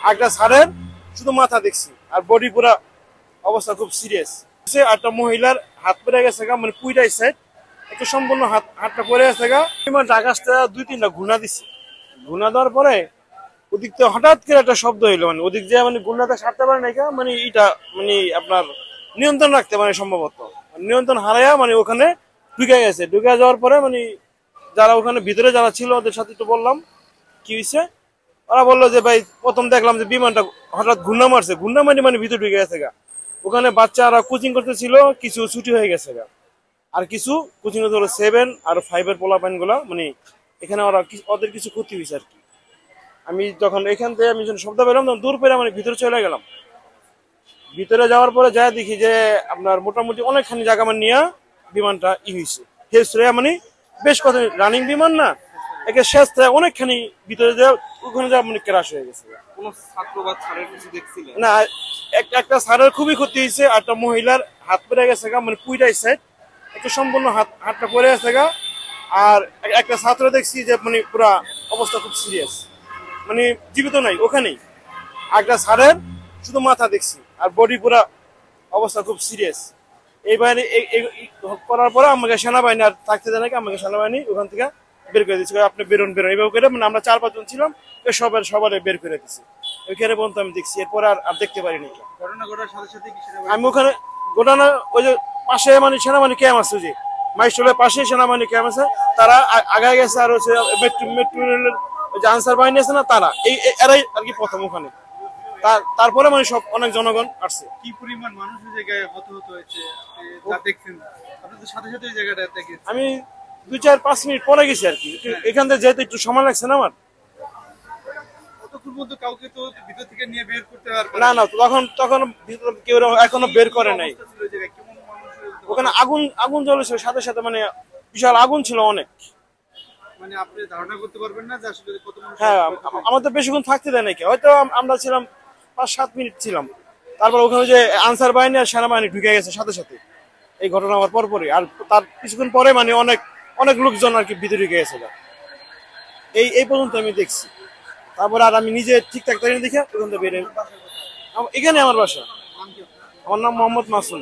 একটা স্যারের শুধু মাথা দেখছি আর বডি পুরা অবস্থা খুব সিরিয়াস। একটা মহিলার হাত পড়ে গেছে গা, মানে পুইটাই সাইড একটা সম্পূর্ণ হাতটা পড়ে গেছে গা। আকাশটা 2-3টা ঘুণা দিচ্ছে। ঘুণা দেওয়ার পরে ওদিক থেকে হঠাৎ করে একটা শব্দ হইলো, মানে ওদিক যে মানে গুন্ডাটা সারতে পারে না, মানে এটা মানে আপনার নিয়ন্ত্রণ রাখতে মানে সম্ভবত নিয়ন্ত্রণ হারাইয়া মানে ওখানে ঢুকে গেছে। ঢুকে যাওয়ার পরে মানে যারা ওখানে ভিতরে যারা ছিল ওদের সাথে একটু বললাম কি হয়েছে। ওরা বললো যে ভাই প্রথম দেখলাম যে বিমানটা হঠাৎ ঘূর্ণা মারছে, ঘূর্ণা মারি মানে ভিতরে ঢুকে গেছে গা। ওখানে বাচ্চারা কোচিং করতেছিল, কিছু ছুটি হয়ে গেছে গা, আর কিছু কোচিং হলো 7 আর 5-এর পোলাপাইন গুলা, মানে এখানে ওরা ওদের কিছু ক্ষতি হয়েছে আর কি। আমি যখন এখান থেকে আমি যখন শব্দ পেলাম তখন দূর পেরে মানে ভিতরে চলে গেলাম। ভিতরে যাওয়ার পরে যা দেখি যে আপনার মোটামুটি অনেকখানি জায়গা মানে নিয়ে বিমানটা হয়েছে হেসরে, মানে বেশ কত রানিং বিমান না, একে শেষ থেকে অনেকখানি ভিতরে যা ওখানে যা মানে ক্রাশ হয়ে গেছে। কোনো ছাত্র বা স্যারের কিছু দেখছিলেন না, একটা স্যারের খুবই ক্ষতি হয়েছে, আর একটা মহিলার হাত পড়ে গেছে গা, মানে পুইটাই সাইড একটা সম্পূর্ণ হাতটা পড়ে গেছে গা। আর একটা ছাত্র দেখছি যে মানে পুরা অবস্থা খুব সিরিয়াস, মানে জীবিত নাই ওখানেই। একটা স্যারের শুধু মাথা দেখছি আর বডি পুরা অবস্থা খুব সিরিয়াস। এইবার করার পরে আমাকে সেনাবাহিনী আর থাকতে দেয় নাকি, আমাকে সেনাবাহিনী ওখান থেকে বের করে দিচ্ছে, আপনি বেরোন বেরোন এইভাবে করে, মানে আমরা 4-5 জন ছিলাম, সবার বের করে দিচ্ছে। ওইখানে পর্যন্ত আমি দেখছি, এরপরে আর দেখতে পারিনি। ঘটনা ঘটার সাথে সাথে আমি ওখানে ঘটনা ওই যে পাশে মানে সেনাবাহিনী ক্যাম্প আছে, যে মাইস্টলের পাশে সেনাবাহিনী ক্যাম্প আছে, তারা আগায় গেছে। আর হচ্ছে মেট্রো রেলের যে আনসার বাহিনী আছে না, তারা এরাই আর কি প্রথম ওখানে। তারপরে মানে সব অনেক জনগণ আসছে। কি পরিমাণ মানুষ ওই জায়গায় হতাহত হয়েছে যা দেখছেন আপনি তো সাথে সাথে ওই জায়গাটা দেখেছেন? আমি 2-4-5 মিনিট পরে গেছি আর কি, এখান থেকে যেতে একটু সময় লাগছে না আমার। কতক্ষণ মধ্যে কাউকে তো ভিতর থেকে নিয়ে বের করতে পারবে না না, তখন ভিতরে কেউ এখনো বের করে নাই। ওখানে আগুন জ্বলেছে সাথে সাথে, মানে বিশাল আগুন ছিল অনেক। মানে আপনি ধারণা করতে পারবেন না যে আসলে কত মানুষ। হ্যাঁ, আমাদের বেশিক্ষণ থাকতে দেয় নাকি, হয়তো আমরা ছিলাম 5-7 মিনিট ছিলাম। তারপর ওখানে যে আনসার বাহিনী আর সেনাবাহিনী ঢুকে গেছে সাথে সাথে এই ঘটনা হওয়ার পরপরই। আর তার কিছুক্ষণ পরে মানে অনেক অনেক লোকজন আর কি ভিতরে ঢুকে গেছে। এই পর্যন্ত আমি দেখছি। তারপর আর আমি নিজে ঠিকঠাক তাই দেখে ওখান থেকে বেরিয়ে, এখানে আমার বাসা। আমার নাম মোহাম্মদ মাসুম।